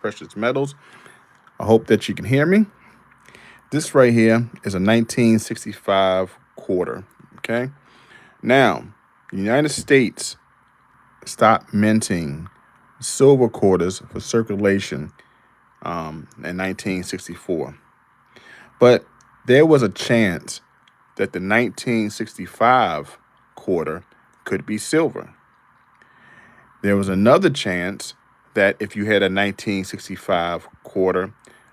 precious metals. I hope that you can hear me. This right here is a 1965 quarter. Okay. Now, the United States stopped minting silver quarters for circulation in 1964. But there was a chance that the 1965 quarter could be silver. There was another chance that if you had a 1965 quarter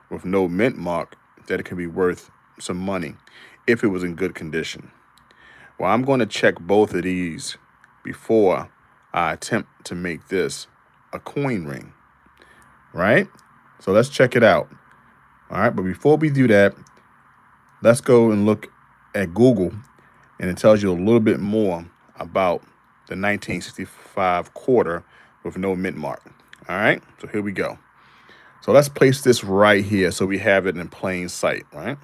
with no mint mark, that it could be worth some money if it was in good condition. Well, I'm going to check both of these before I attempt to make this a coin ring, right? So let's check it out. All right, but before we do that, let's go and look at Google, and it tells you a little bit more about the 1965 quarter with no mint mark. All right, so here we go. So let's place this right here so we have it in plain sight, right?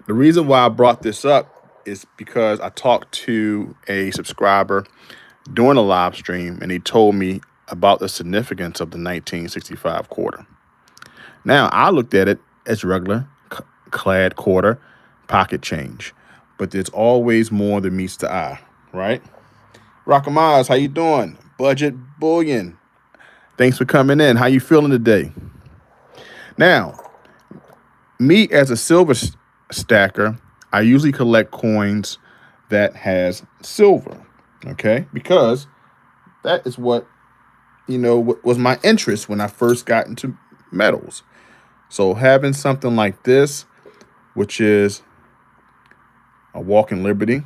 The reason why I brought this up is because I talked to a subscriber during a live stream, and he told me about the significance of the 1965 quarter. Now, I looked at it as regular clad quarter pocket change, but there's always more than meets the eye, right? Rockamaz, how you doing? Budget Bullion, thanks for coming in. How you feeling today? Now, me as a silver stacker, I usually collect coins that has silver, okay? Because that is what, was my interest when I first got into metals. So having something like this, which is a walk in liberty,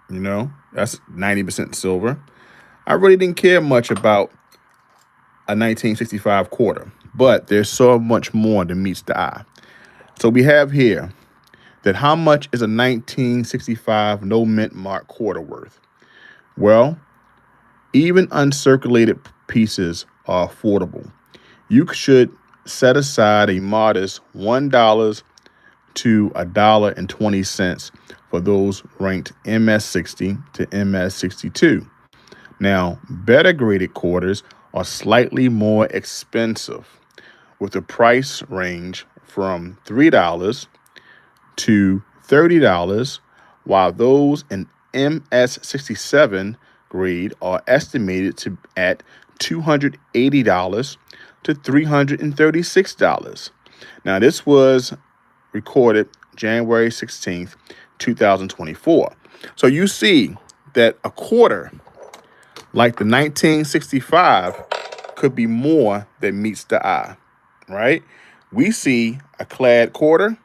that's 90% silver. I really didn't care much about a 1965 quarter, but there's so much more than meets the eye. So we have here that how much is a 1965 no mint mark quarter worth? Well, even uncirculated pieces are affordable. You should set aside a modest $1 to $1.20 for those ranked MS60 to MS62. Now, better graded quarters are slightly more expensive, with the price range from $3 to $30, while those in MS67 grade are estimated to at $280 to $336. Now, this was recorded January 16th, 2024. So you see that a quarter like the 1965 could be more than meets the eye, right? We see a clad quarter,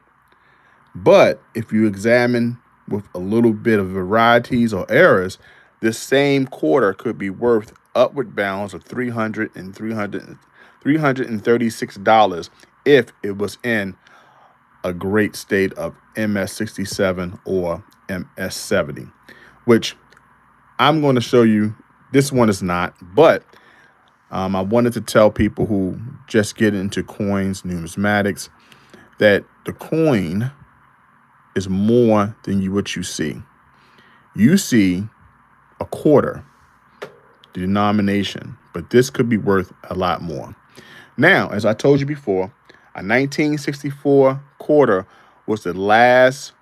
but if you examine with a little bit of varieties or errors, this same quarter could be worth upward bounds of $336 if it was in a great state of MS67 or MS70, which I'm going to show you. This one is not, but I wanted to tell people who just get into coins, numismatics, that the coin is more than what you see. You see a quarter, the denomination, but this could be worth a lot more. Now, as I told you before, a 1964 quarter was the last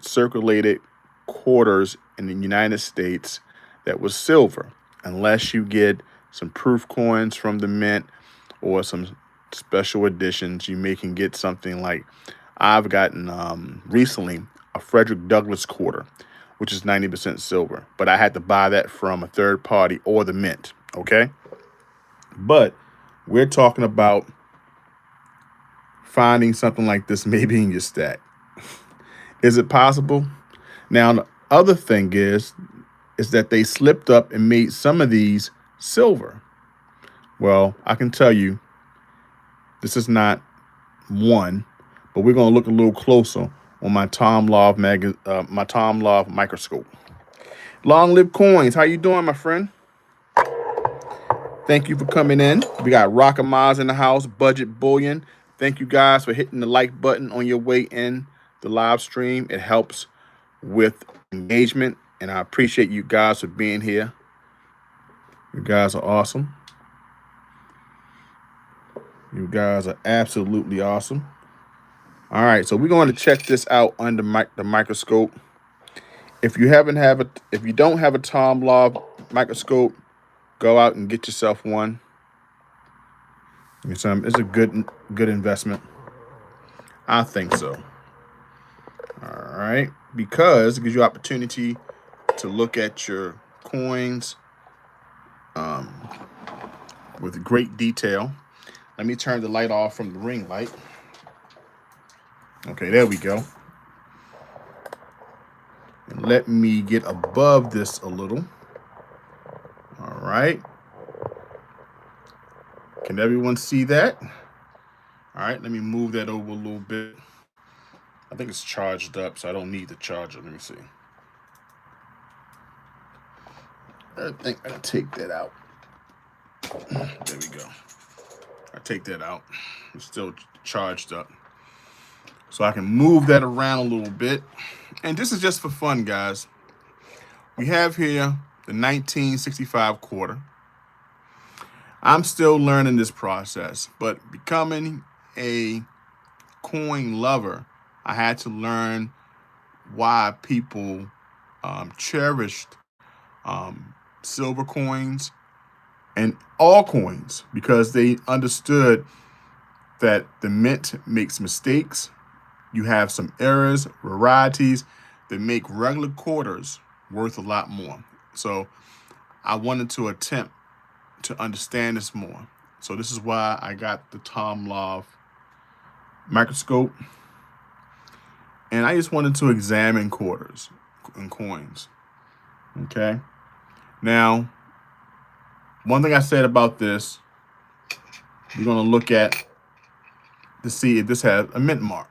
circulated quarters in the United States that was silver, unless you get some proof coins from the mint or some special editions. You may can get something like I've gotten recently a Frederick Douglass quarter, which is 90% silver, but I had to buy that from a third party or the mint, okay? But we're talking about finding something like this maybe in your stack. Is it possible? Now, the other thing is that they slipped up and made some of these silver. Well, I can tell you this is not one, but we're going to look a little closer on my Tom Love microscope. Long live coins. How you doing, my friend? Thank you for coming in. We got Rockamaz in the house, Budget Bullion. Thank you guys for hitting the like button on your way in the live stream. It helps with engagement, and I appreciate you guys for being here. You guys are awesome. You guys are absolutely awesome. All right, so we're going to check this out under the microscope. If you don't have a Tom Law microscope, go out and get yourself one. It's a good investment. I think so. All right, because it gives you opportunity to look at your coins with great detail. Let me turn the light off from the ring light. Okay, there we go. And let me get above this a little. All right. Can everyone see that? All right, let me move that over a little bit. I think it's charged up, so I don't need the charger. Let me see. I think I'll take that out. There we go. I take that out. It's still charged up. So I can move that around a little bit. And this is just for fun, guys. We have here the 1965 quarter. I'm still learning this process, but becoming a coin lover, I had to learn why people cherished silver coins and all coins, because they understood that the mint makes mistakes. You have some errors, varieties that make regular quarters worth a lot more. So I wanted to attempt to understand this more. So this is why I got the Tom Law microscope. And I just wanted to examine quarters and coins. Okay. Now, one thing I said about this, we're going to look at to see if this has a mint mark.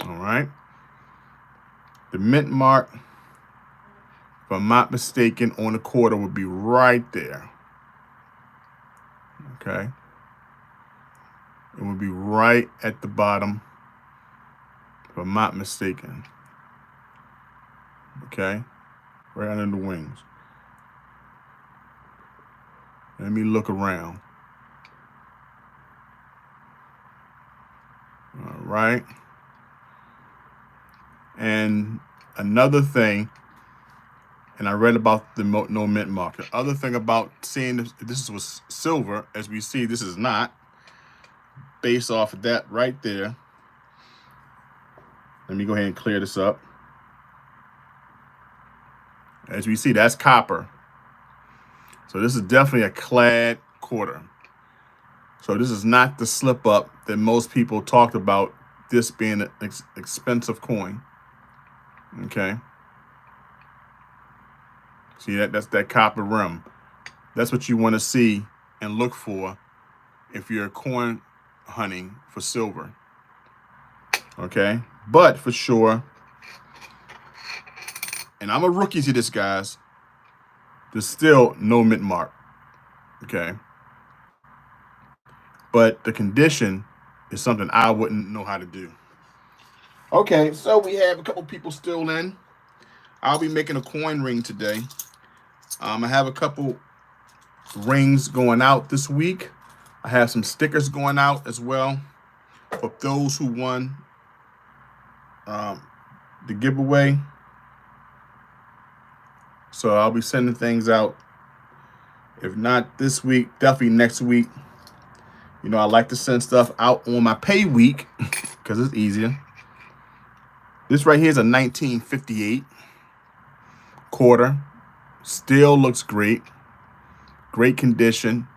All right. The mint mark, if I'm not mistaken, on the quarter would be right there. Okay. It would be right at the bottom, if I'm not mistaken. Okay. Right under the wings. Let me look around. All right. And another thing, and I read about the no mint mark. The other thing about seeing if this was silver, as we see, this is not. Based off of that right there. Let me go ahead and clear this up. As we see, that's copper. So this is definitely a clad quarter. So this is not the slip up that most people talked about, this being an expensive coin. Okay. See that's that copper rim. That's what you want to see and look for if you're coin hunting for silver. Okay. But for sure, and I'm a rookie to this, guys, there's still no mint mark. Okay. But the condition is something I wouldn't know how to do. Okay, so we have a couple people still in. I'll be making a coin ring today. I have a couple rings going out this week. I have some stickers going out as well for those who won the giveaway. So I'll be sending things out. If not this week, definitely next week. You know, I like to send stuff out on my pay week because it's easier. This right here is a 1958 quarter. Still looks great. Great condition.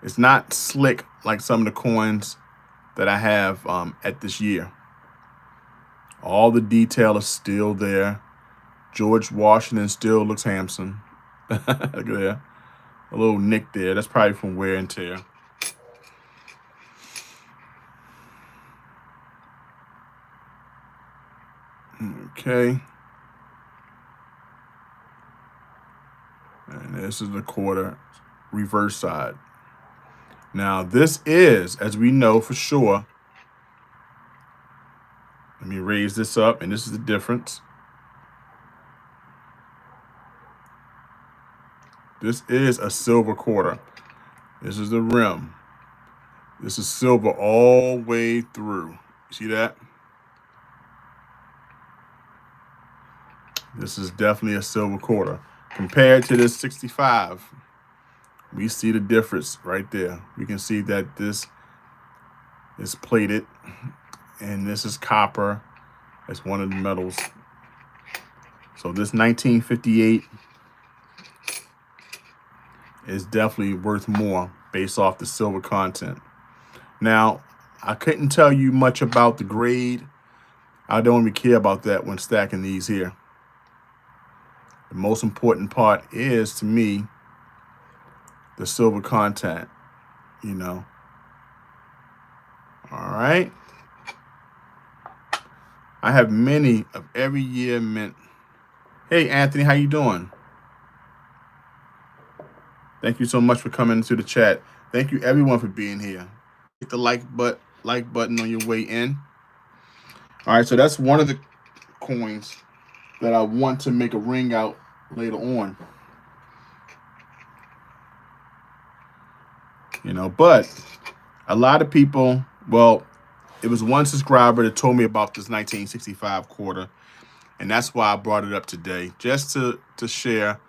It's not slick like some of the coins that I have at this year. All the detail is still there. George Washington still looks handsome. Look at that. A little nick there. That's probably from wear and tear. Okay. And this is the quarter reverse side. Now, this is, as we know for sure, let me raise this up, and this is the difference. This is a silver quarter. This is the rim. This is silver all the way through. See that? This is definitely a silver quarter. Compared to this 65, we see the difference right there. We can see that this is plated and this is copper. It's one of the metals. So this 1958 is definitely worth more based off the silver content. Now, I couldn't tell you much about the grade. I don't really care about that when stacking these here. The most important part is, to me, the silver content, you know. All right. I have many of every year mint. Hey, Anthony, how you doing? Thank you so much for coming into the chat. Thank you, everyone, for being here. Hit the like button on your way in. All right, so that's one of the coins that I want to make a ring out later on. You know, but a lot of people, well, it was one subscriber that told me about this 1965 quarter, and that's why I brought it up today, just to share.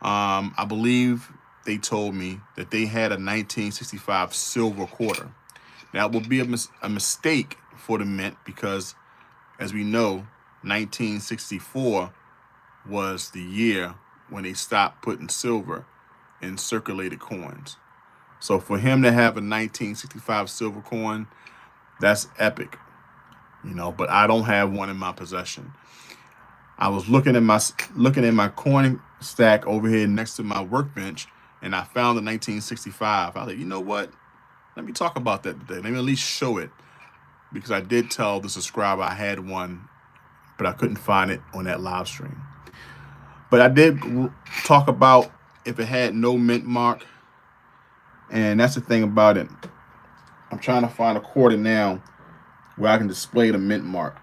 I believe they told me that they had a 1965 silver quarter. Now, it would be a mistake for the mint because, as we know, 1964 was the year when they stopped putting silver in circulated coins. So for him to have a 1965 silver coin, that's epic, you know, but I don't have one in my possession. I was looking at my coin stack over here next to my workbench, and I found the 1965. I was like, you know what? Let me talk about that today. Let me at least show it, because I did tell the subscriber I had one, but I couldn't find it on that live stream. But I did talk about if it had no mint mark, and that's the thing about it. I'm trying to find a quarter now where I can display the mint mark.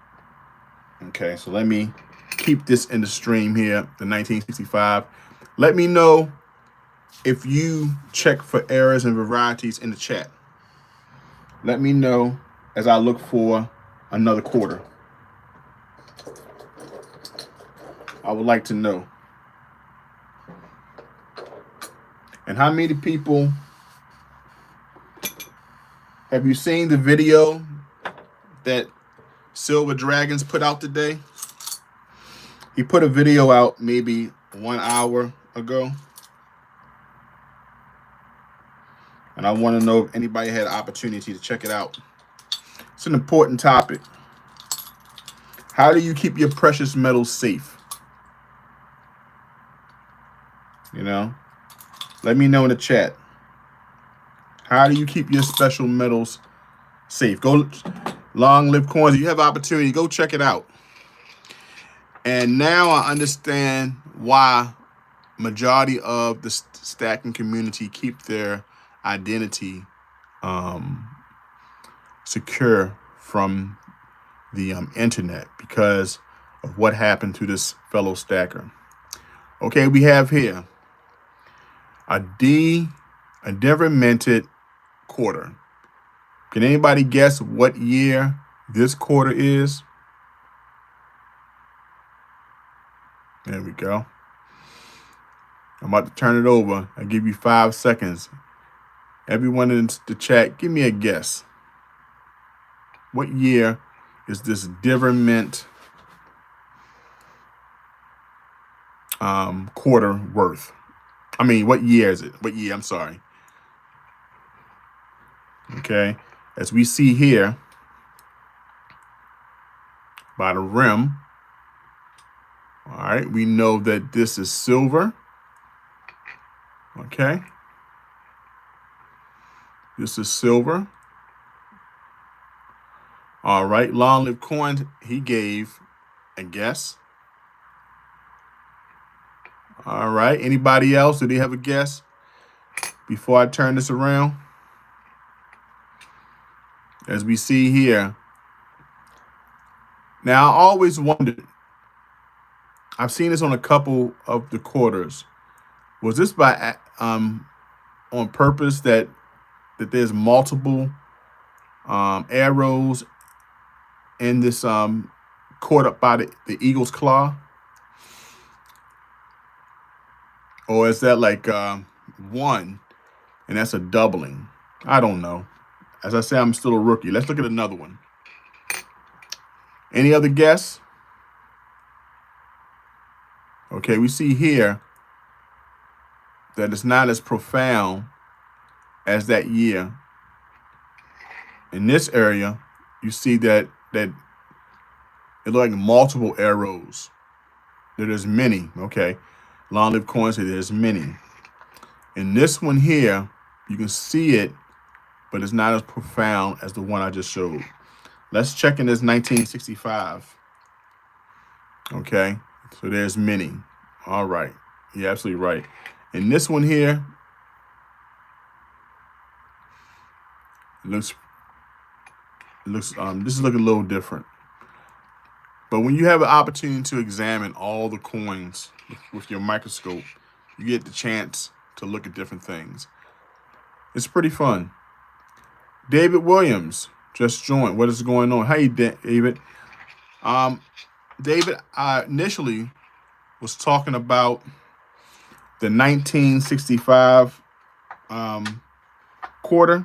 Okay, so let me keep this in the stream here, the 1965. Let me know if you check for errors and varieties in the chat. Let me know as I look for another quarter. I would like to know. And how many people have you seen the video that Silver Dragons put out today? He put a video out maybe 1 hour ago. And I want to know if anybody had an opportunity to check it out. It's an important topic. How do you keep your precious metals safe? You know, let me know in the chat. How do you keep your special metals safe? Go Long Live Coins. If you have opportunity, go check it out. And now I understand why majority of the stacking community keep their identity secure from the internet, because of what happened to this fellow stacker. Okay, we have here a Denver minted quarter. Can anybody guess what year this quarter is? There we go. I'm about to turn it over. I'll give you 5 seconds. Everyone in the chat, give me a guess. What year is this Denver mint quarter worth? I mean, what year is it? What year? I'm sorry. Okay. As we see here, by the rim, all right, we know that this is silver. Okay. This is silver. All right. Long Live Coin, he gave a guess. All right. Anybody else? Do they have a guess before I turn this around? As we see here. Now, I always wondered, I've seen this on a couple of the quarters. Was this by on purpose that there's multiple arrows in this caught up by the eagle's claw? Or is that like one and that's a doubling? I don't know. As I say, I'm still a rookie. Let's look at another one. Any other guess? Okay, we see here that it's not as profound as that year. In this area, you see that it looks like multiple arrows. There's many. Okay, long lived coins. There's many. In this one here, you can see it, but it's not as profound as the one I just showed. Let's check in this 1965. Okay, so there's many. All right, you're absolutely right. In this one here, it looks this is looking a little different. But when you have an opportunity to examine all the coins with your microscope, you get the chance to look at different things. It's pretty fun. David Williams just joined. What is going on? Hey, David. David, I initially was talking about the 1965 quarter.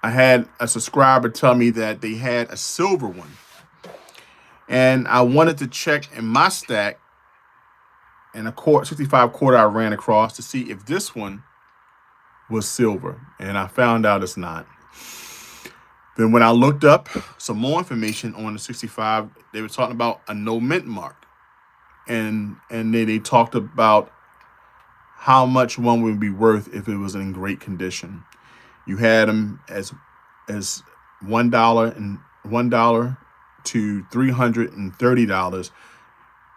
I had a subscriber tell me that they had a silver one. And I wanted to check in my stack and a 65 quarter I ran across to see if this one was silver. And I found out it's not. Then when I looked up some more information on the 65, they were talking about a no mint mark. And then they talked about how much one would be worth if it was in great condition. You had them as $1 to $330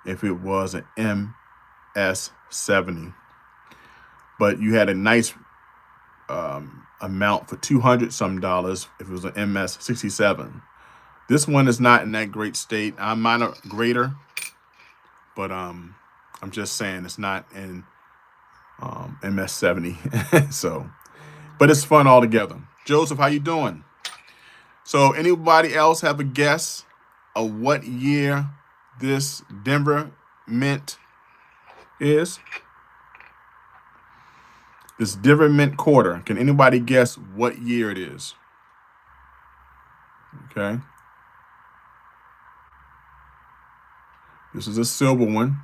if it was an MS-70. But you had a nice amount for $200 if it was an MS-67. This one is not in that great state. I might have greater, but I'm just saying it's not in MS-70. So, but it's fun altogether. Joseph, how you doing? So anybody else have a guess of what year this Denver Mint is? This Denver Mint quarter. Can anybody guess what year it is? Okay. This is a silver one.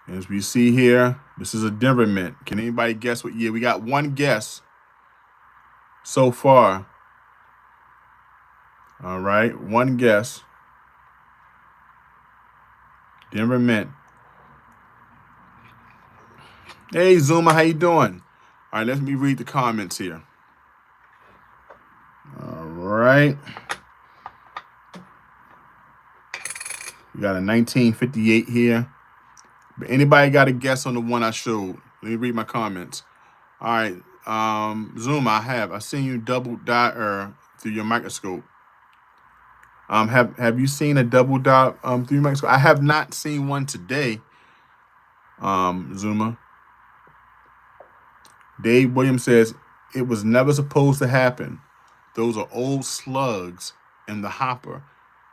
As we see here, this is a Denver Mint. Can anybody guess what year? We got one guess so far. All right, one guess. Denver Mint. Hey, Zuma, how you doing? All right, let me read the comments here. All right. We got a 1958 here. But anybody got a guess on the one I showed? Let me read my comments. All right, Zoom, I've seen you double dot through your microscope. Have you seen a double dot through your microscope? I have not seen one today. Zuma. Dave Williams says it was never supposed to happen. Those are old slugs in the hopper.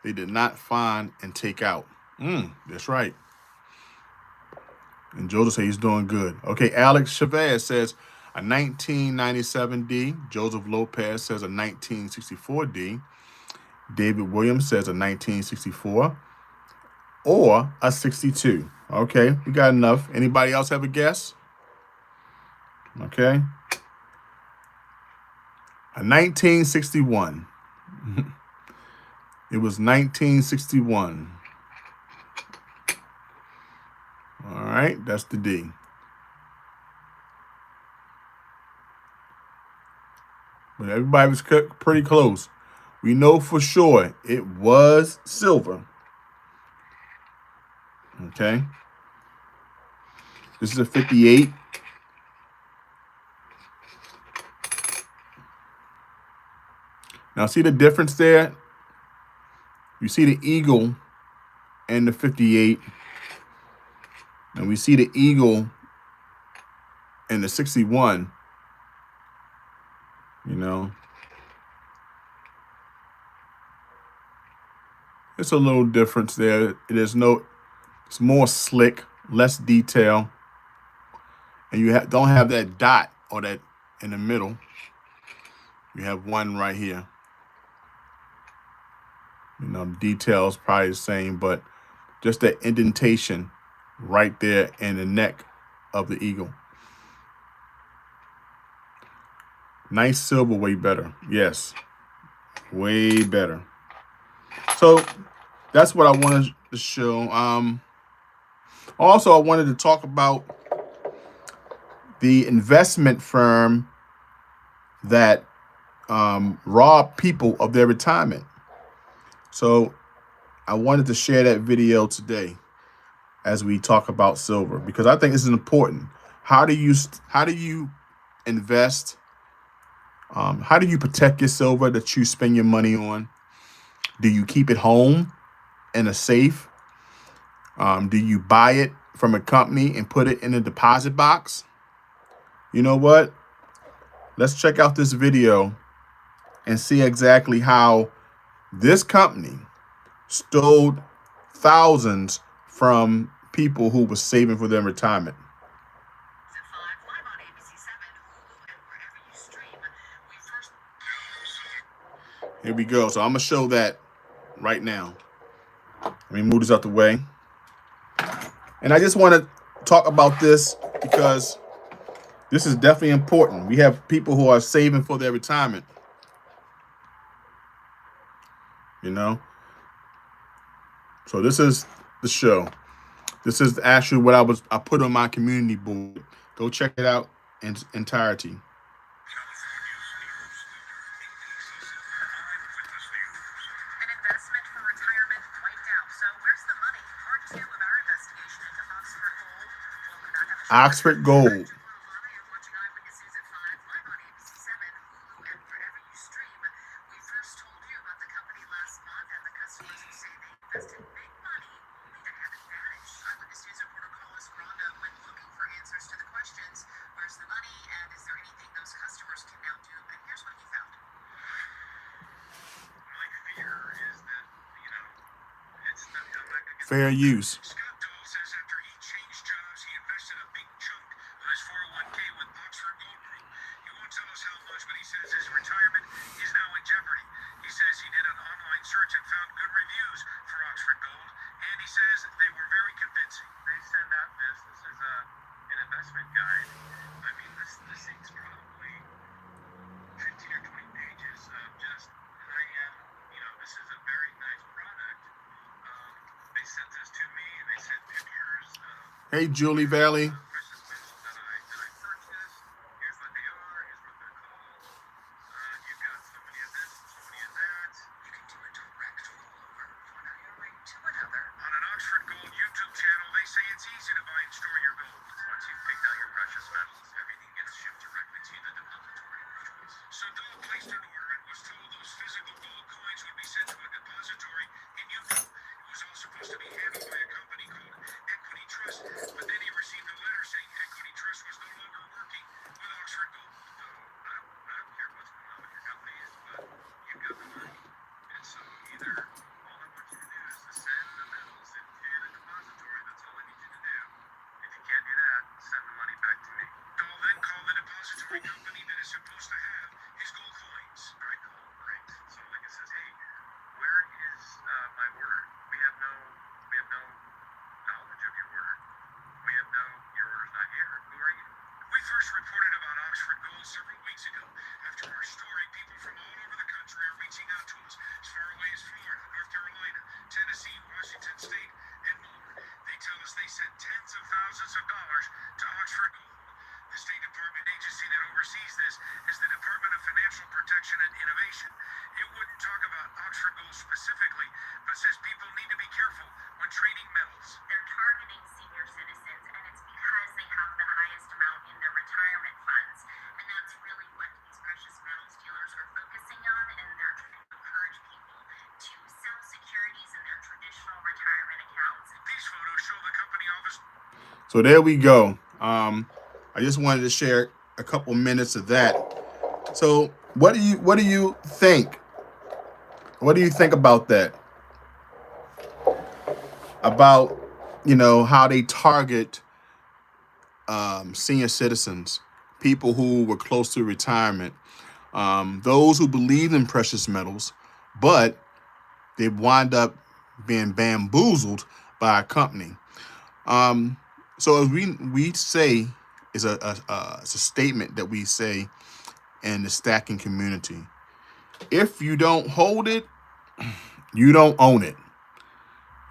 They did not find and take out. That's right. And Joseph says he's doing good. Okay, Alex Chavez says a 1997D. Joseph Lopez says a 1964D. David Williams says a 1964 or a 62. Okay, we got enough. Anybody else have a guess? Okay. A 1961. It was 1961. All right, that's the D. But everybody was pretty close. We know for sure it was silver. Okay. This is a 58. Now see the difference there? You see the eagle and the 58. And we see the eagle and the 61, you know. It's a little difference there. It's more slick, less detail. And you don't have that dot or that in the middle. You have one right here. You know, the details probably the same, but just that indentation right there in the neck of the eagle. Nice silver, way better. Yes, way better. So that's what I wanted to show. Also, I wanted to talk about the investment firm that robbed people of their retirement. So I wanted to share that video today as we talk about silver, because I think this is important. How do you invest? How do you protect your silver that you spend your money on? Do you keep it home in a safe? Do you buy it from a company and put it in a deposit box? You know what? Let's check out this video and see exactly how this company stole thousands from people who were saving for their retirement. Here we go. So I'm going to show that right now. Let me move this out the way. And I just want to talk about this because this is definitely important. We have people who are saving for their retirement. You know? So this is the show. This is actually what I put on my community board. Go check it out in entirety. Oxford Gold. Fair use. Hey, Julie Valley. So there we go. I just wanted to share a couple minutes of that. So what do you think? What do you think about that? About how they target senior citizens, people who were close to retirement, those who believed in precious metals, but they wind up being bamboozled by a company. Um, so as we say is it's a statement that we say in the stacking community. If you don't hold it, you don't own it.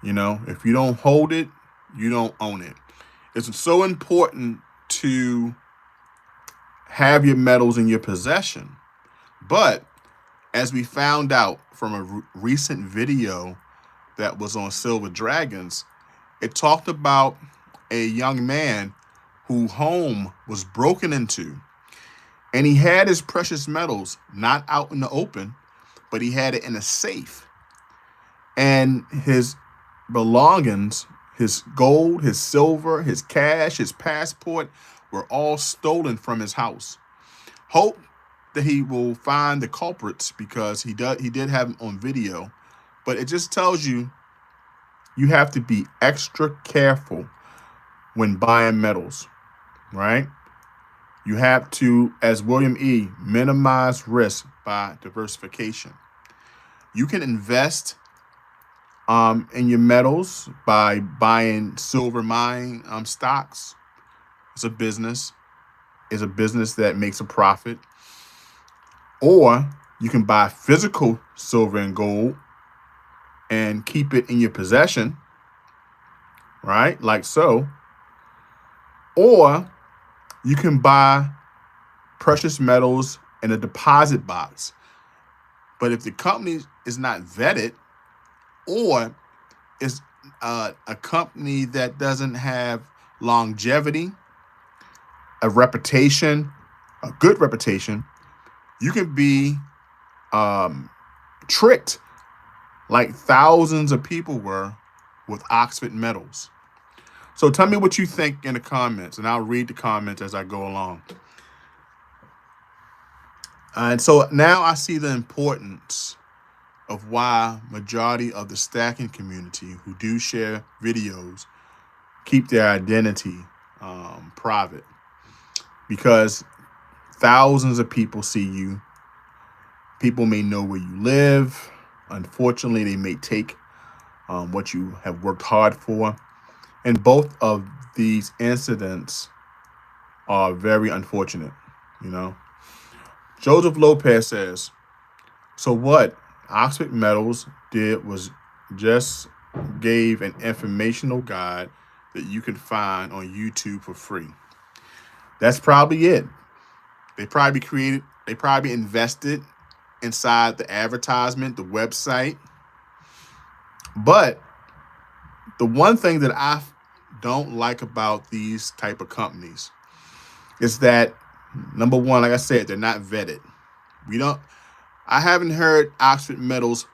If you don't hold it, you don't own it. It's so important to have your metals in your possession. But as we found out from a recent video that was on Silver Dragons, it talked about a young man whose home was broken into, and he had his precious metals not out in the open, but he had it in a safe. And his belongings, his gold, his silver, his cash, his passport, were all stolen from his house. Hope that he will find the culprits, because he did have them on video. But it just tells you have to be extra careful when buying metals, right? You have to, as William E., minimize risk by diversification. You can invest in your metals by buying silver mine stocks. It's a business. It's a business that makes a profit. Or you can buy physical silver and gold and keep it in your possession, right? Like so. Or you can buy precious metals in a deposit box. But if the company is not vetted, or is a company that doesn't have longevity, a reputation, a good reputation, you can be tricked like thousands of people were with Oxford metals. So tell me what you think in the comments, and I'll read the comments as I go along. And so now I see the importance of why majority of the stacking community who do share videos keep their identity private, because thousands of people see you. People may know where you live. Unfortunately, they may take what you have worked hard for. And both of these incidents are very unfortunate, you know. Joseph Lopez says, so what Oxford Metals did was just gave an informational guide that you can find on YouTube for free. That's probably it. They probably invested inside the advertisement, the website. But the one thing that I don't like about these type of companies is that, number one, like I said, they're not vetted. I haven't heard Oxford Metals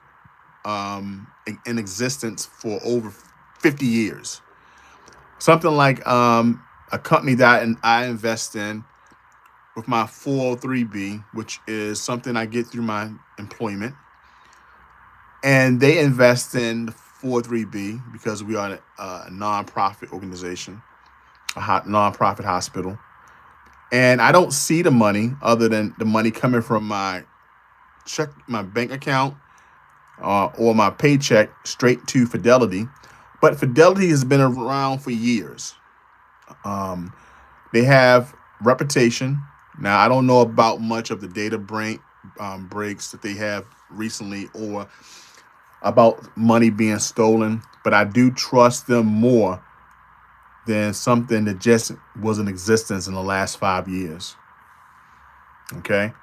in existence for over 50 years. Something like a company that I invest in with my 403B, which is something I get through my employment. And they invest in the 403B because we are a nonprofit organization, a nonprofit hospital. And I don't see the money other than the money coming from my bank account or my paycheck straight to Fidelity. But Fidelity has been around for years. They have reputation. Now, I don't know about much of the data breaks that they have recently, or about money being stolen, but I do trust them more than something that just was in existence in the last 5 years. Okay?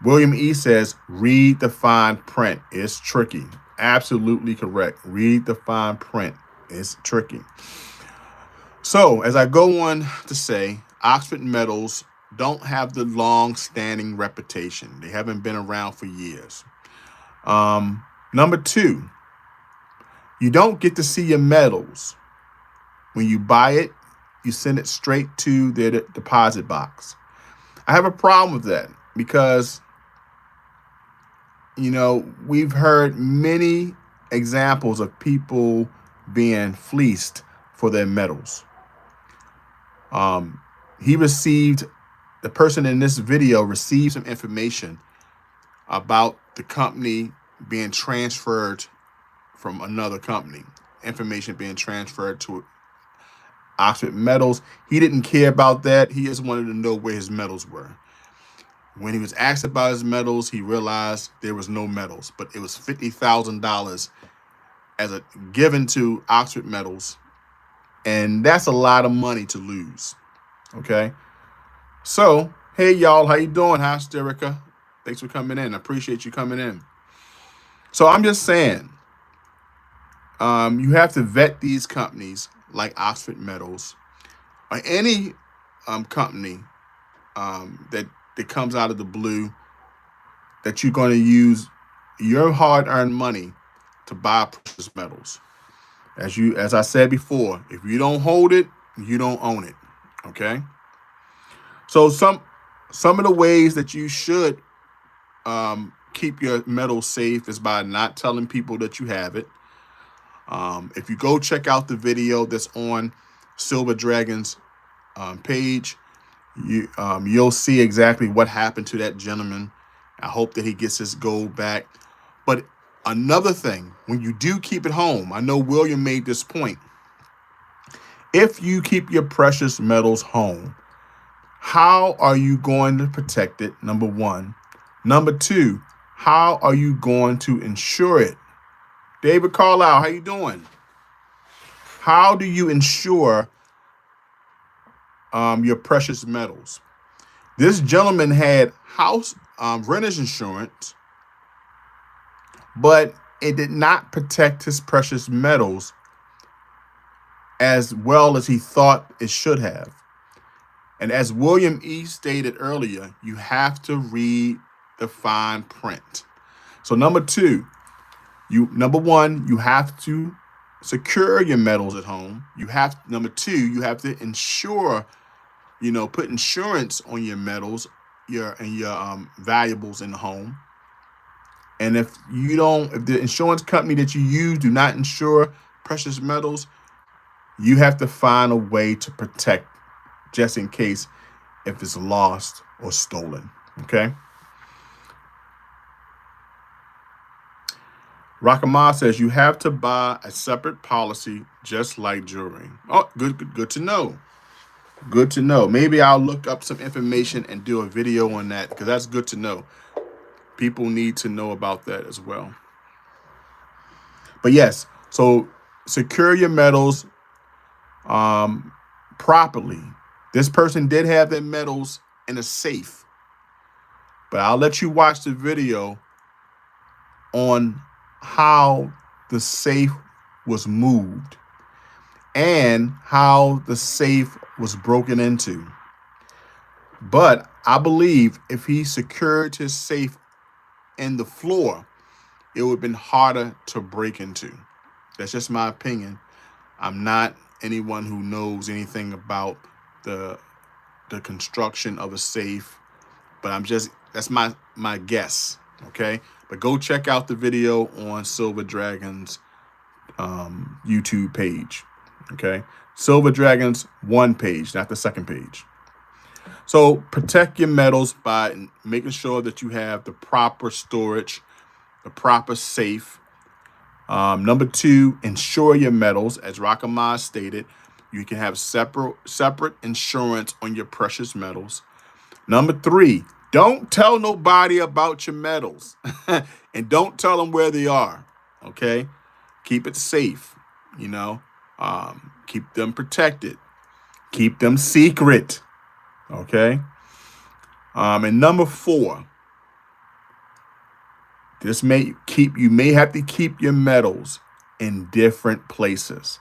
William E. says, read the fine print. It's tricky. Absolutely correct. Read the fine print. It's tricky. So, as I go on to say, Oxford Metals don't have the long-standing reputation. They haven't been around for years. Number two, you don't get to see your metals when you buy it, you send it straight to their deposit box. I have a problem with that because, we've heard many examples of people being fleeced for their metals. Um, he received, the person in this video received some information about the company being transferred from another company, information being transferred to Oxford Metals. He didn't care about that. He just wanted to know where his metals were. When he was asked about his metals, he realized there was no metals, but it was $50,000 as a given to Oxford Metals, and that's a lot of money to lose. Okay, so hey y'all, how you doing? Hi Sterica, thanks for coming in. I appreciate you coming in. So I'm just saying, you have to vet these companies like Oxford Metals or any company that comes out of the blue that you're going to use your hard-earned money to buy precious metals. As I said before, if you don't hold it, you don't own it. Okay. So some of the ways that you should keep your metals safe is by not telling people that you have it. If you go check out the video that's on Silver Dragon's page, you'll see exactly what happened to that gentleman. I hope that he gets his gold back. But another thing, when you do keep it home, I know William made this point. If you keep your precious metals home, how are you going to protect it? Number one. Number two, how are you going to insure it? David Carlisle, how you doing? How do you insure your precious metals? This gentleman had house renter's insurance, but it did not protect his precious metals as well as he thought it should have. And as William E. stated earlier, you have to read the fine print. So number one, you have to secure your metals at home. Number two, you have to insure, put insurance on your metals, your valuables in the home. And if the insurance company that you use do not insure precious metals, you have to find a way to protect just in case if it's lost or stolen. Okay. Rakama says you have to buy a separate policy just like jewelry. Oh, good to know. Good to know. Maybe I'll look up some information and do a video on that because that's good to know. People need to know about that as well. But yes, so secure your metals properly. This person did have their metals in a safe, but I'll let you watch the video on how the safe was moved and how the safe was broken into. But I believe if he secured his safe in the floor, it would have been harder to break into. That's just my opinion. I'm not anyone who knows anything about the construction of a safe, but that's my guess. Okay. But go check out the video on Silver Dragon's YouTube page. Okay. Silver Dragon's one page, not the second page. So protect your metals by making sure that you have the proper storage, the proper safe. Number two, insure your metals. As Rakamaz stated, you can have separate insurance on your precious metals. Number three, don't tell nobody about your metals and don't tell them where they are. Okay. Keep it safe, keep them protected, keep them secret. Okay. And number four, you may have to keep your metals in different places.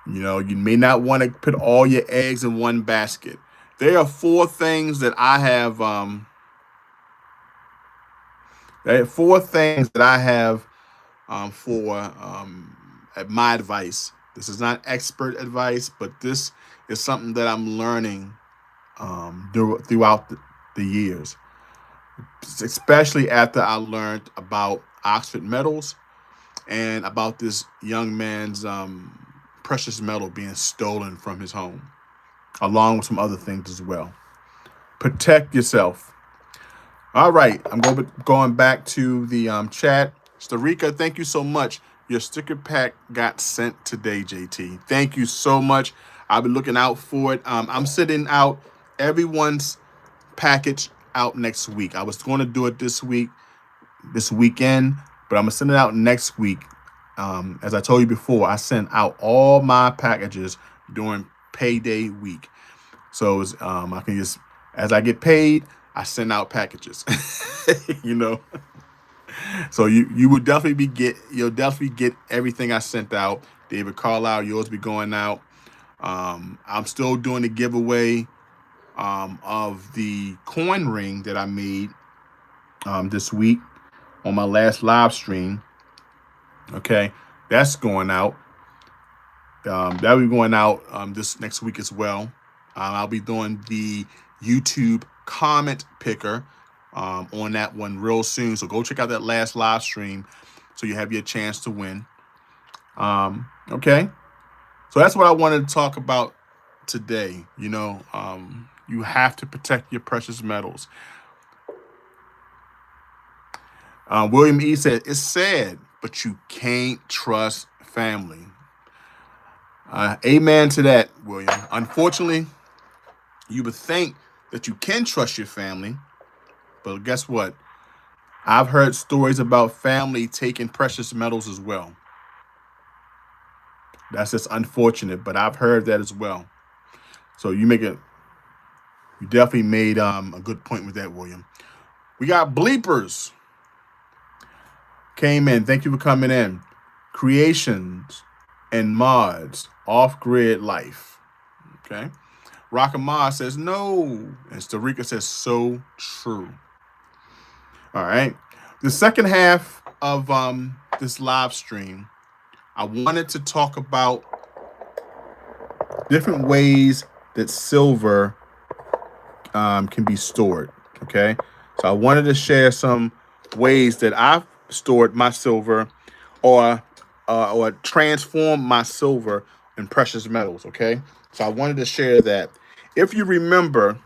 You may not want to put all your eggs in one basket. There are four things that I have. There are four things that I have for my advice This is not expert advice, but this is something that I'm learning throughout the years, especially after I learned about Oxford metals and about this young man's precious metal being stolen from his home, along with some other things as well. Protect yourself. All right, I'm going back to the chat. Starika, thank you so much. Your sticker pack got sent today, JT. Thank you so much. I'll be looking out for it. I'm sending out everyone's package out next week. I was going to do it this weekend, but I'm gonna send it out next week. As I told you before, I send out all my packages during payday week. So I can just, as I get paid, I send out packages. you know. So you will definitely you'll definitely get everything I sent out. David Carlisle, yours be going out. I'm still doing the giveaway of the coin ring that I made this week on my last live stream. Okay, that's going out. That'll be going out this next week as well. I'll be doing the YouTube comment picker on that one real soon. So go check out that last live stream so you have your chance to win. Okay, so that's what I wanted to talk about today. You have to protect your precious metals. William E. said, it's sad, but you can't trust family. Amen to that, William. Unfortunately, you would think that you can trust your family, but guess what? I've heard stories about family taking precious metals as well. That's just unfortunate, but I've heard that as well. So you definitely made a good point with that, William. We got bleepers. Came in. Thank you for coming in. Creations and mods, off-grid life. Okay. Rockamar says no. And Starika says so true. All right. The second half of this live stream, I wanted to talk about different ways that silver can be stored. Okay. So I wanted to share some ways that I've stored my silver or transform my silver in precious metals. Okay. So I wanted to share that. If you remember,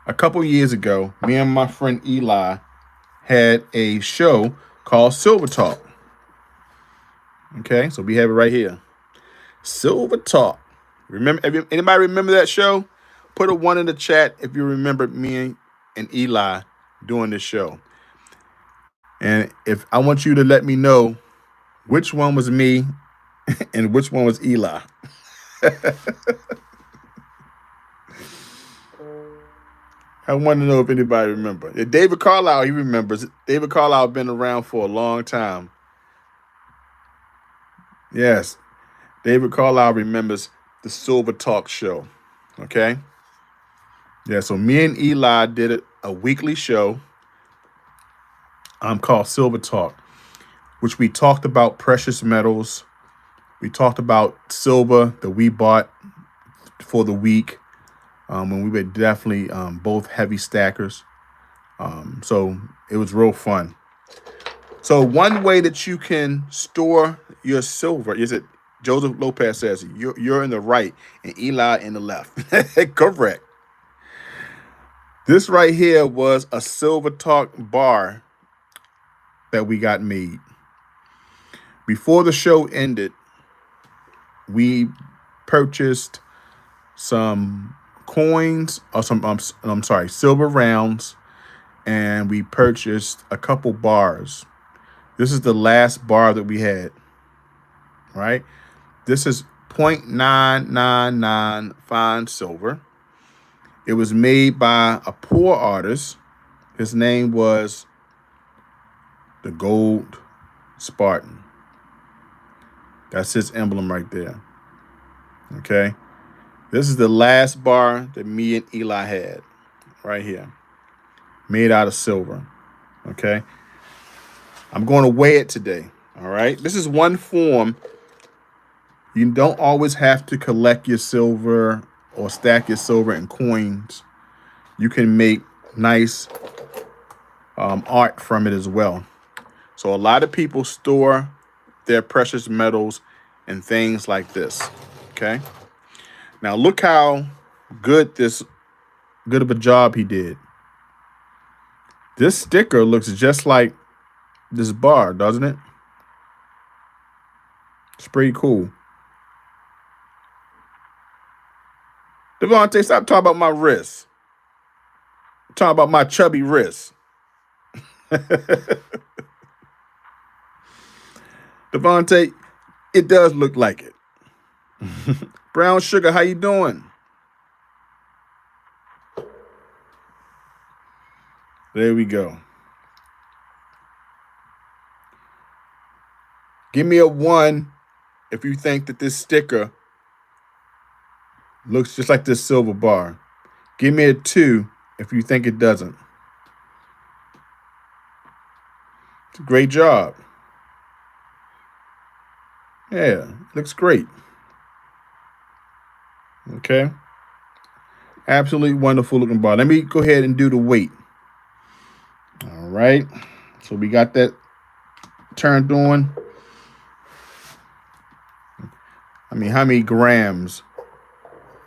a couple years ago, me and my friend Eli had a show called Silver Talk. Okay, so we have it right here. Silver Talk. Anybody remember that show? Put a 1 in the chat if you remember me and Eli doing this show. And if I want you to let me know which one was me and which one was Eli. I want to know if anybody remember. David Carlisle, he remembers. David Carlisle been around for a long time. Yes, David Carlisle remembers the Silver Talk show. Okay. Yeah, so me and Eli did a weekly show called Silver Talk, which we talked about precious metals. We talked about silver that we bought for the week when we were definitely both heavy stackers. So it was real fun. So one way that you can store your silver is it Joseph Lopez says you're in the right and Eli in the left. Correct. This right here was a Silver Talk bar that we got made. Before the show ended, we purchased some coins or silver rounds, and we purchased a couple bars. This is the last bar that we had, right? This is 0.999 fine silver. It was made by a poor artist. His name was the Gold Spartan. That's his emblem right there. Okay. This is the last bar that me and Eli had right here. Made out of silver. Okay. I'm going to weigh it today. All All right. This is one form. You don't always have to collect your silver or stack your silver in coins. You can make nice art from it as well. So a lot of people store their precious metals in things like this. Okay. Now look how good of a job he did. This sticker looks just like this bar, doesn't it? It's pretty cool. Devontae, stop talking about my wrist. I'm talking about my chubby wrist. Devontae, it does look like it. Brown Sugar, how you doing? There we go. Give me a 1 if you think that this sticker looks just like this silver bar. Give me a 2 if you think it doesn't. It's a great job. Yeah, looks great. Okay. Absolutely wonderful looking bar. Let me go ahead and do the weight. All right. So we got that turned on. I mean, how many grams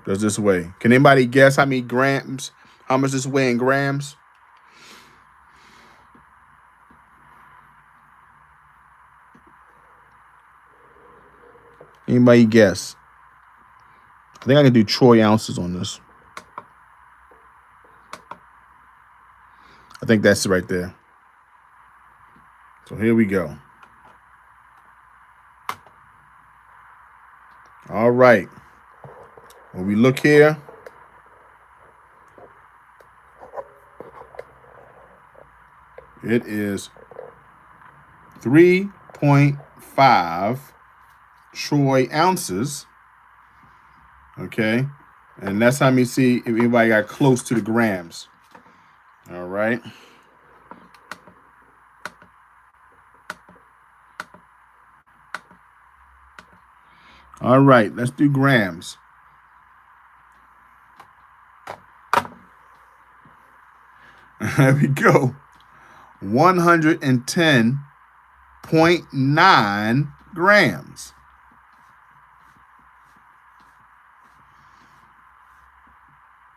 does this weigh? Can anybody guess how many grams? How much this weigh in grams? Anybody guess? I think I can do troy ounces on this. I think that's right there. So here we go. All right. When we look here, it is 3.5 troy ounces. Okay. And that's how many see if anybody got close to the grams. All right. All right, let's do grams. There we go. 110.9 grams.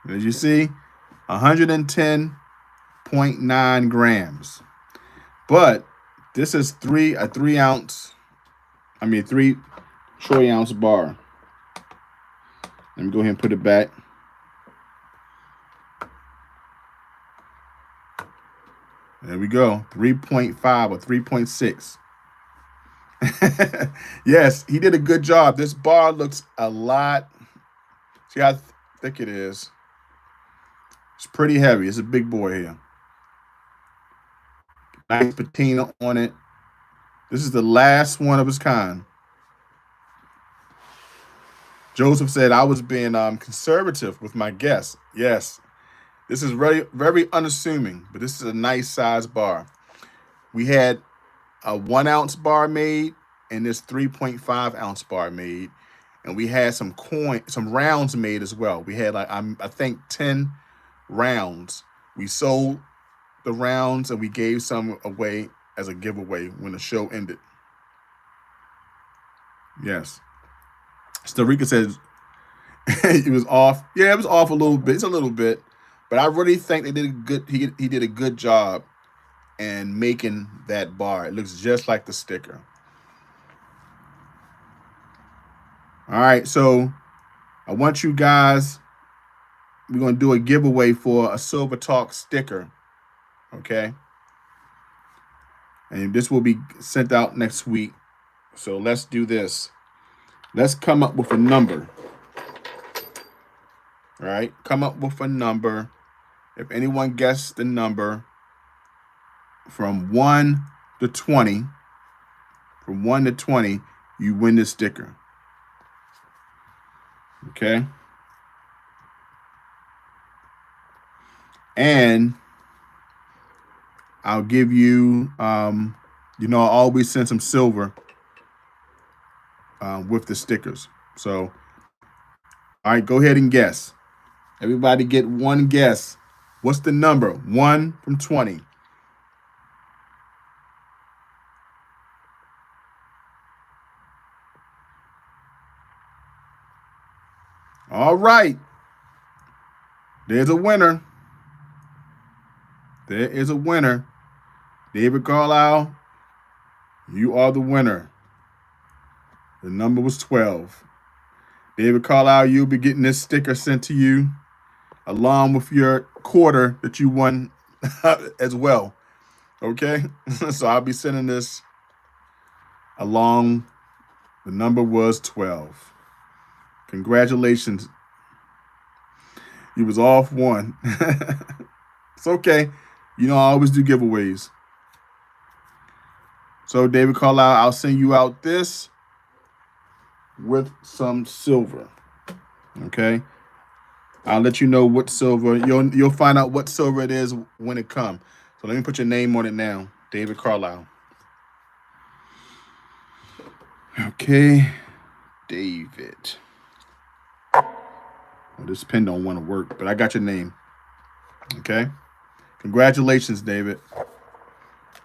As you see, 110.9 grams. But this is 3 troy ounce bar. Let me go ahead and put it back. There we go. 3.5 or 3.6. Yes, he did a good job. This bar looks a lot. See how thick it is. It's pretty heavy. It's a big boy here. Nice patina on it. This is the last one of its kind. Joseph said I was being conservative with my guess. Yes, this is very, very unassuming, but this is a nice size bar. We had a 1 ounce bar made and this 3.5 ounce bar made, and we had some rounds made as well. We had I think 10 rounds. We sold the rounds and we gave some away as a giveaway when the show ended. Yes. Starika says it was off. Yeah, it was off a little bit. It's a little bit, but I really think they did a good. He did a good job in making that bar. It looks just like the sticker. All right, so I want you guys. We're gonna do a giveaway for a Silver Talk sticker. Okay, and this will be sent out next week. So let's do this. Let's come up with a number. All right, come up with a number. If anyone guesses the number from 1 to 20, you win the sticker. Okay? And I'll give you You know, I always send some silver with the stickers. So, all right, go ahead and guess. Everybody get one guess. What's the number? 1 from 20. All right. There's a winner. There is a winner. David Carlisle, you are the winner. The number was 12. David Carlisle, you'll be getting this sticker sent to you along with your quarter that you won as well. Okay? So I'll be sending this along. The number was 12. Congratulations. You was off one. It's okay. You know, I always do giveaways. So, David Carlisle, I'll send you out this with some silver. Okay? I'll let you know what silver. You'll find out what silver it is when it comes. So let me put your name on it now. David Carlisle. Okay. David. Well, this pen don't want to work, but I got your name. Okay? Congratulations, David.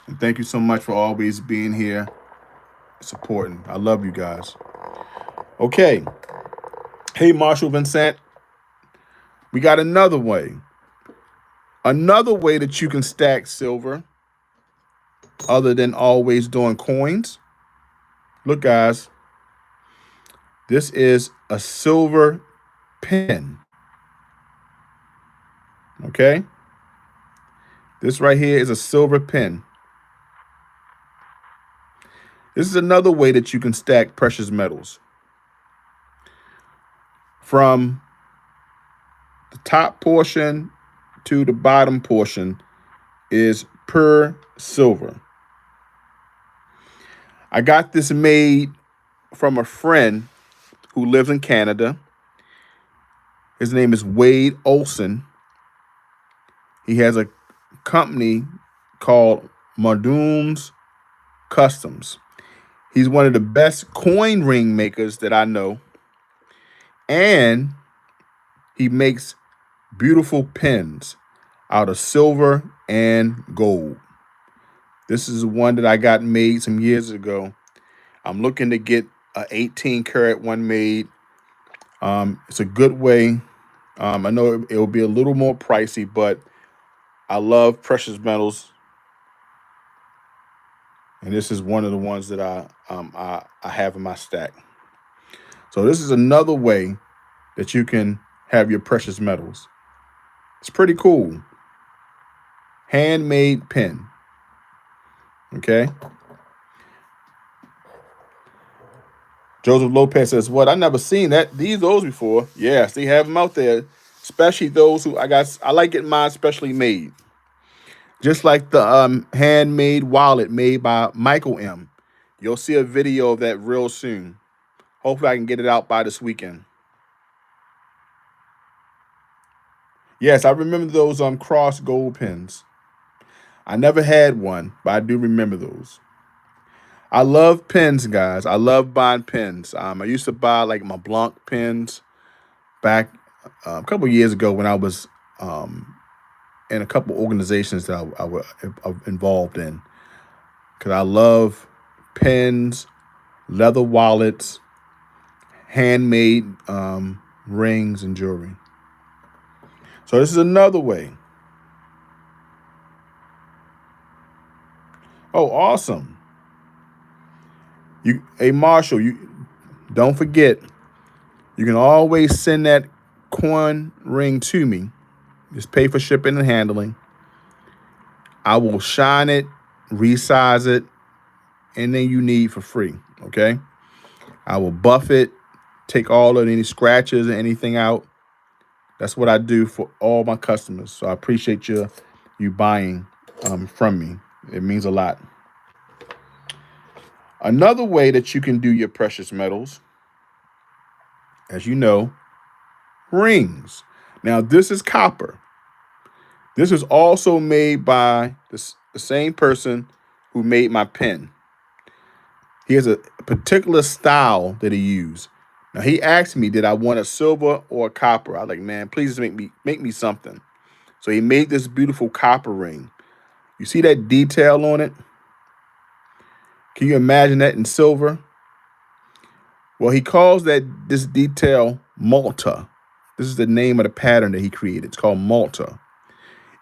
And thank you so much for always being here, supporting. I love you guys. Okay. Hey, Marshall Vincent. We got another way. Another way that you can stack silver other than always doing coins. Look, guys. This is a silver pen. Okay? This right here is a silver pen. This is another way that you can stack precious metals. From the top portion to the bottom portion is pure silver. I got this made from a friend who lives in Canada. His name is Wade Olson. He has a company called Mardoon's Customs. He's one of the best coin ring makers that I know. And he makes beautiful pens out of silver and gold. This is one that I got made some years ago. I'm looking to get an 18 karat one made. It's a good way. I know it will be a little more pricey, but I love precious metals. And this is one of the ones that I have in my stack. So this is another way that you can have your precious metals. It's pretty cool. Handmade pen. Okay. Joseph Lopez says, "What? I never seen those before." Yes, they have them out there, especially those who I like getting mine specially made. Just like the handmade wallet made by Michael M. You'll see a video of that real soon. Hopefully I can get it out by this weekend. Yes, I remember those cross gold pens. I never had one, but I do remember those. I love pens, guys. I love buying pens. I used to buy like my Blanc pens back a couple years ago when I was in a couple organizations that I was involved in. Because I love pens, leather wallets, handmade rings and jewelry. So this is another way. Oh, awesome. Hey, Marshall, you don't forget, you can always send that coin ring to me. Just pay for shipping and handling. I will shine it, resize it, anything you need for free, okay? I will buff it, take all of any scratches or anything out. That's what I do for all my customers. So I appreciate you buying from me. It means a lot. Another way that you can do your precious metals, as you know, rings. Now, this is copper. This is also made by the same person who made my pen. He has a particular style that he used. Now he asked me, did I want a silver or a copper? I was like, man, please just make me something. So he made this beautiful copper ring. You see that detail on it? Can you imagine that in silver? Well, he calls this detail Malta. This is the name of the pattern that he created. It's called Malta.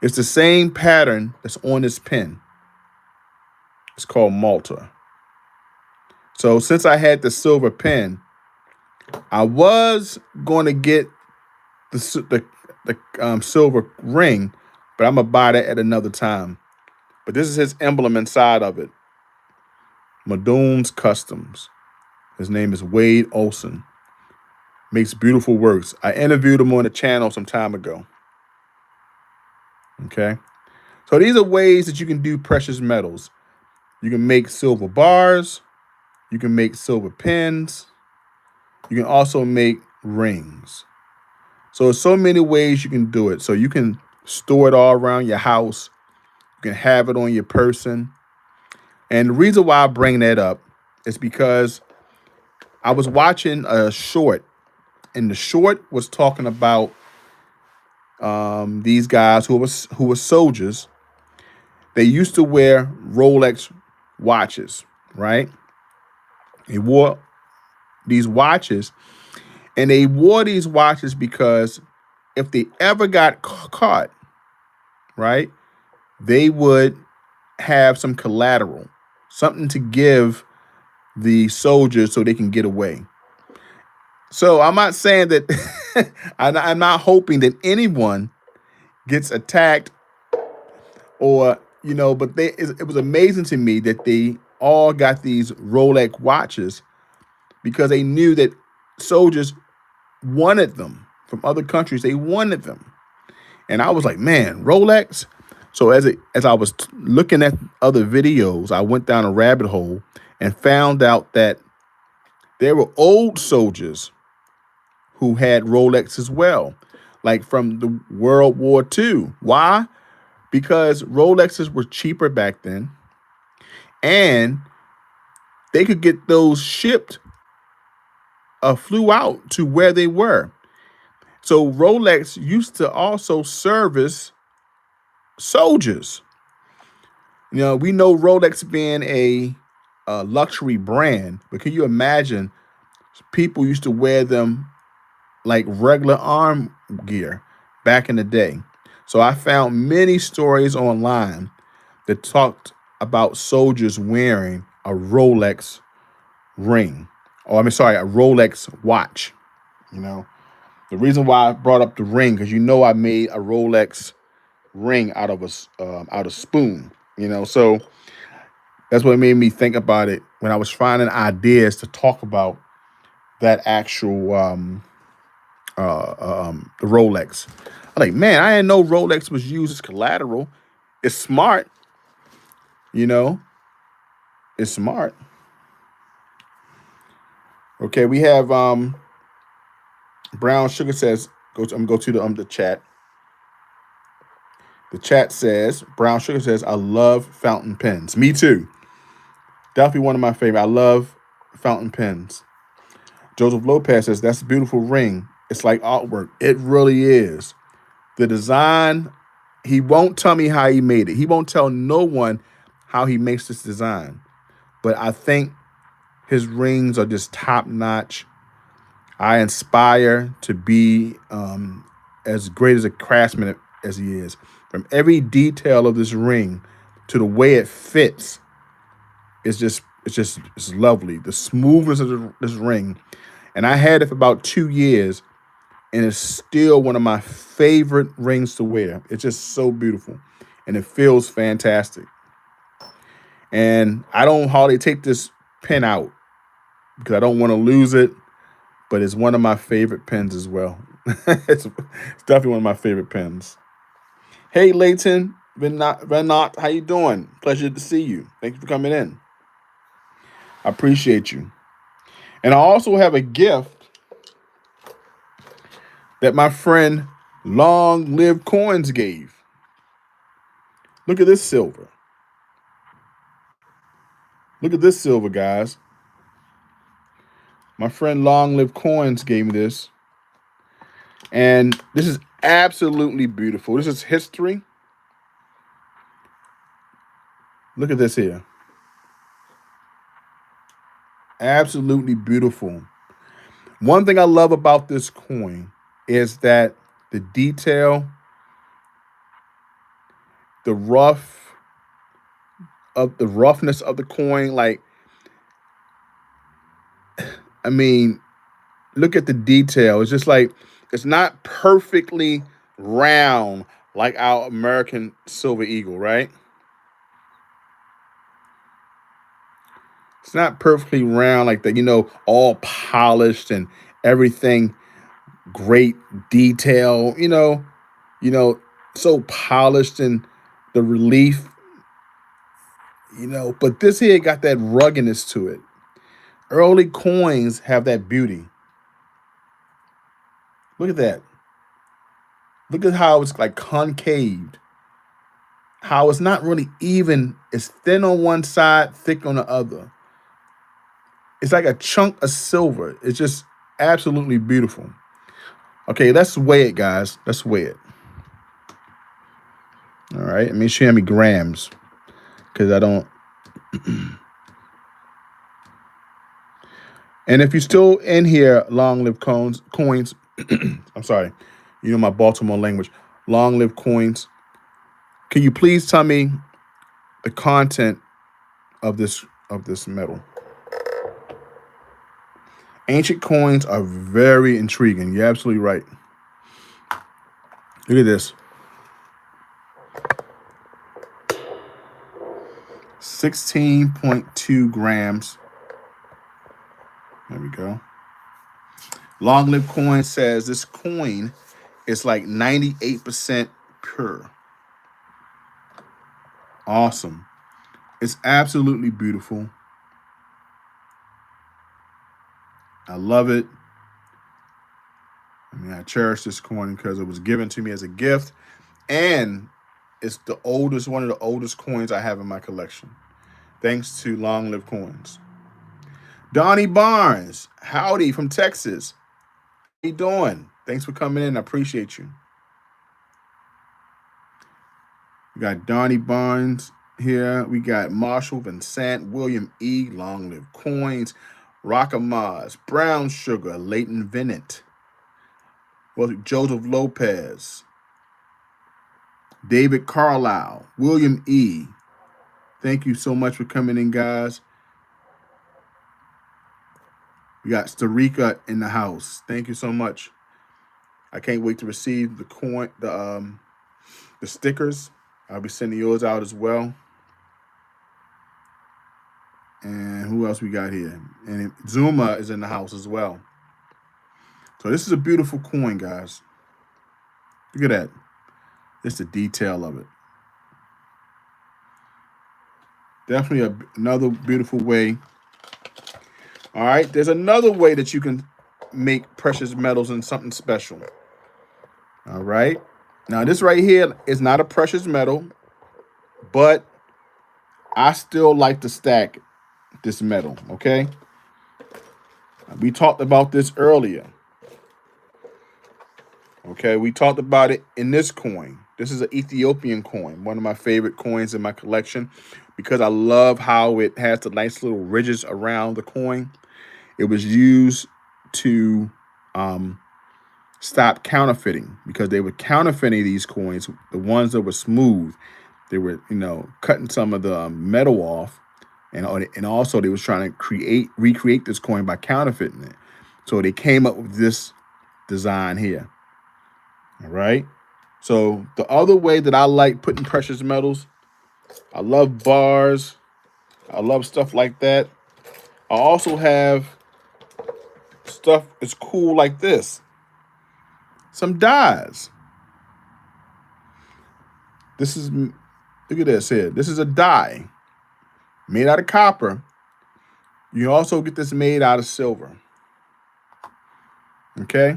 It's the same pattern that's on this pen. It's called Malta. So since I had the silver pen, I was going to get the silver ring, but I'm gonna buy that at another time. But this is his emblem inside of it. Madoon's Customs. His name is Wade Olson. Makes beautiful works. I interviewed him on the channel some time ago. Okay. So these are ways that you can do precious metals. You can make silver bars. You can make silver pens. You can also make rings. So there's so many ways you can do it. So you can store it all around your house. You can have it on your person. And the reason why I bring that up is because I was watching a short, and the short was talking about these guys who were soldiers. They used to wear Rolex watches, right? They wore these watches, and they wore these watches because if they ever got caught, right, they would have some collateral, something to give the soldiers so they can get away. So I'm not saying that I'm not hoping that anyone gets attacked or, but it was amazing to me that they all got these Rolex watches because they knew that soldiers wanted them from other countries. They wanted them. And I was like, man, Rolex. So as I was looking at other videos, I went down a rabbit hole and found out that there were old soldiers who had Rolex as well, like from the World War II. Why? Because Rolexes were cheaper back then, and they could get those shipped, flew out to where they were. So Rolex used to also service soldiers. We know Rolex being a luxury brand, but can you imagine people used to wear them like regular arm gear back in the day? So I found many stories online that talked about soldiers wearing a Rolex ring, or a Rolex watch. The reason why I brought up the ring, because I made a Rolex ring out of a spoon. So that's what made me think about it when I was finding ideas to talk about that actual the Rolex. I'm like, man, I didn't know Rolex was used as collateral. It's smart, it's smart. Okay, we have Brown Sugar says, I'm gonna go to the chat. The chat says, Brown Sugar says, I love fountain pens. Me too. Definitely one of my favorite. I love fountain pens. Joseph Lopez says, that's a beautiful ring. It's like artwork. It really is. The design, he won't tell me how he made it. He won't tell no one how he makes this design. But I think his rings are just top notch. I aspire to be as great as a craftsman as he is. From every detail of this ring to the way it fits, it's lovely. The smoothness of this ring. And I had it for about 2 years, and it's still one of my favorite rings to wear. It's just so beautiful, and it feels fantastic. And I don't hardly take this pen out because I don't want to lose it, but it's one of my favorite pens as well. It's definitely one of my favorite pens. Hey, Leighton Renat, how you doing? Pleasure to see you. Thank you for coming in. I appreciate you. And I also have a gift that my friend Long Live Coins gave. Look at this silver. Look at this silver, guys. My friend Long Live Coins gave me this. And this is absolutely beautiful. This is history. Look at this here. Absolutely beautiful. One thing I love about this coin is that the detail, the roughness of the coin. Like, I mean, look at the detail. It's just like it's not perfectly round like our American Silver Eagle, right? It's not perfectly round like that, all polished and everything great detail, you know, so polished and the relief, but this here got that ruggedness to it. Early coins have that beauty. Look at that. Look at how it's like concaved. How it's not really even. It's thin on one side, thick on the other. It's like a chunk of silver. It's just absolutely beautiful. Okay, let's weigh it, guys. Let's weigh it. All right, let me show you how many grams because I don't. And if you're still in here, long live coins. I'm sorry, my Baltimore language. Long live coins. Can you please tell me the content of this metal? Ancient coins are very intriguing. You're absolutely right. Look at this. 16.2 grams. There we go. Long Live Coin says this coin is like 98% pure. Awesome. It's absolutely beautiful. I love it. I cherish this coin because it was given to me as a gift, and it's one of the oldest coins I have in my collection. Thanks to Long Live Coins. Donnie Barnes, howdy from Texas. How you doing? Thanks for coming in. I appreciate you. We got Donnie Barnes here. We got Marshall Vincent, William E. Long Live Coins, Rockamaz, Brown Sugar, Leighton Vennett, Joseph Lopez, David Carlisle, William E. Thank you so much for coming in, guys. We got Starika in the house. Thank you so much. I can't wait to receive the stickers. I'll be sending yours out as well. And who else we got here? And Zuma is in the house as well. So this is a beautiful coin, guys. Look at that. Just the detail of it. Definitely another beautiful way. All right. There's another way that you can make precious metals into something special. All right. Now, this right here is not a precious metal, but I still like to stack this metal, okay? We talked about this earlier. Okay, we talked about it in this coin. This is an Ethiopian coin, one of my favorite coins in my collection because I love how it has the nice little ridges around the coin. It was used to stop counterfeiting because they were counterfeiting these coins, the ones that were smooth. They were, cutting some of the metal off, and also they was trying to recreate this coin by counterfeiting it. So they came up with this design here. All right. So the other way that I like putting precious metals, I love bars. I love stuff like that. I also have stuff that's cool like this. Some dies. Look at this here. This is a die made out of copper. You also get this made out of silver. Okay.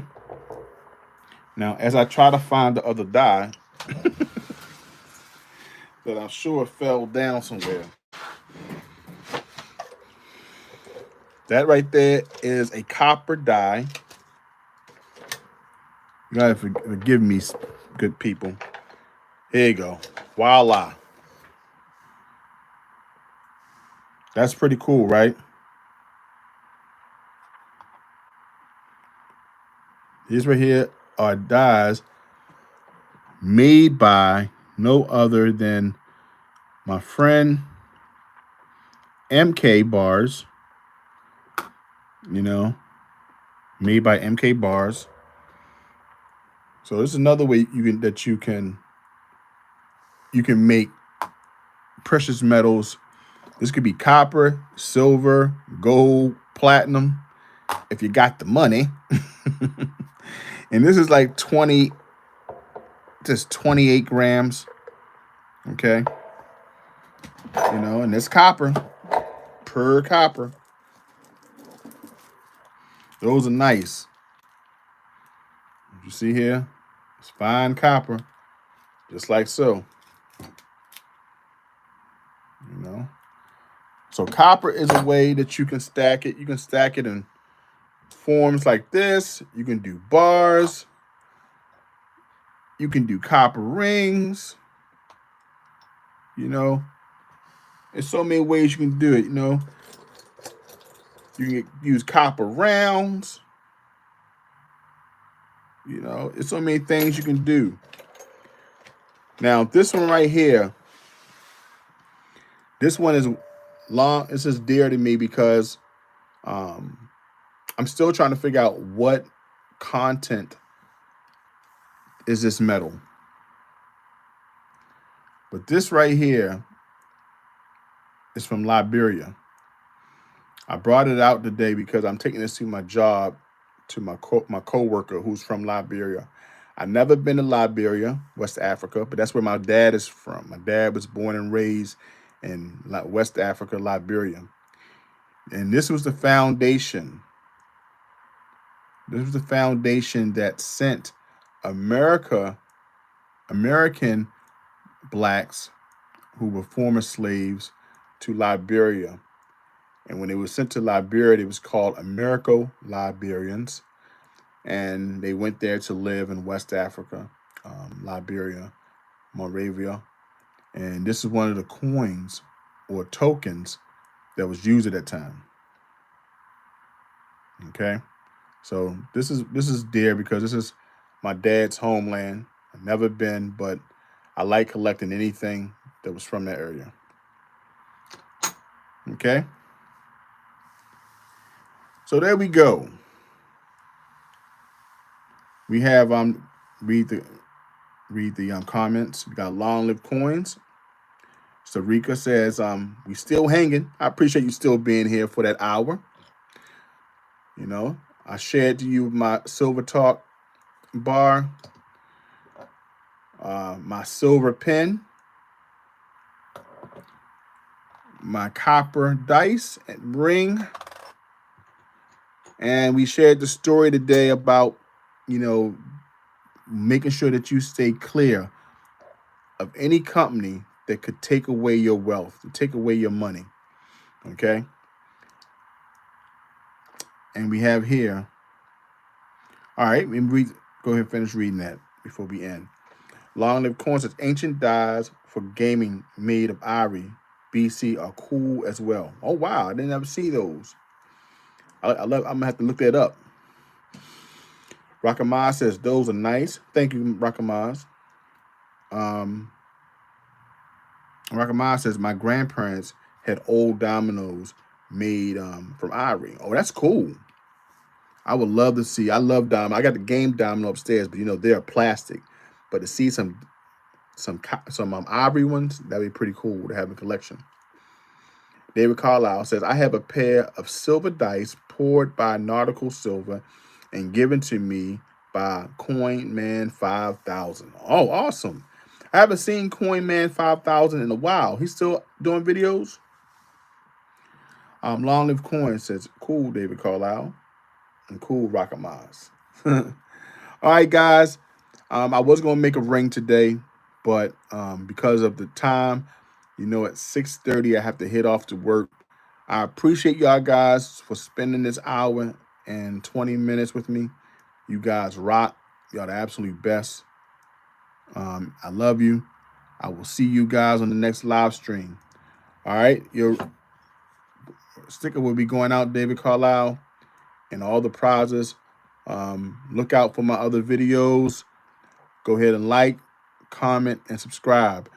Now, as I try to find the other die that I'm sure fell down somewhere. That right there is a copper die. You gotta forgive me, good people. Here you go. Voila. That's pretty cool, right? These right here are dies made by no other than my friend MK Bars, you know, made by MK Bars. So this is another way you can make precious metals. This could be copper, silver, gold, platinum, if you got the money. And this is like 28 grams. Okay. And it's copper, per copper. Those are nice. You see here? It's fine copper, just like so. You know? So copper is a way that you can stack it. You can stack it in forms like this. You can do bars. You can do copper rings. There's so many ways you can do it. You can use copper rounds. It's so many things you can do. Now, this one right here, this one is long. This is dear to me because I'm still trying to figure out what content is this metal. But this right here is from Liberia. I brought it out today because I'm taking this to my job, to my coworker who's from Liberia. I've never been to Liberia, West Africa, but that's where my dad is from. My dad was born and raised in West Africa, Liberia. And this was the foundation. This was the foundation that sent American blacks who were former slaves to Liberia. And when they were sent to Liberia, it was called Americo-Liberians. And they went there to live in West Africa, Liberia, Moravia. And this is one of the coins or tokens that was used at that time. Okay. So this is dear because this is my dad's homeland. I've never been, but I like collecting anything that was from that area. Okay. So there we go. We have read the comments. We got long live coins. Sarika says we still hanging. I appreciate you still being here for that hour. I shared to you my silver talk bar, my silver pen, my copper dice and ring. And we shared the story today about, making sure that you stay clear of any company that could take away your wealth, to take away your money. Okay? And we have here. All right, go ahead and finish reading that before we end. Long live coins says ancient dies for gaming made of ivory, BC are cool as well. Oh wow, I didn't ever see those. I'm gonna have to look that up. Rakamaz says those are nice. Thank you, Rakamaz. Rakamaz says my grandparents had old dominoes made from ivory. Oh, that's cool. I would love to see. I love domino. I got the game domino upstairs, but they're plastic. But to see some ivory ones, that'd be pretty cool to have in a collection. David Carlisle says, I have a pair of silver dice poured by Nautical Silver and given to me by Coin Man 5000. Oh, awesome. I haven't seen Coin Man 5000 in a while. He's still doing videos. Long Live Coin says, cool, David Carlisle. And cool, Rocket Mars. All right, guys. I was going to make a ring today, but because of the time, at 6:30, I have to head off to work. I appreciate y'all guys for spending this hour and 20 minutes with me. You guys rock. Y'all the absolute best. I love you. I will see you guys on the next live stream. All right. Your sticker will be going out, David Carlisle, and all the prizes. Look out for my other videos. Go ahead and like, comment, and subscribe.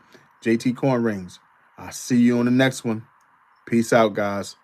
JT Corn Rings. I'll see you on the next one. Peace out, guys.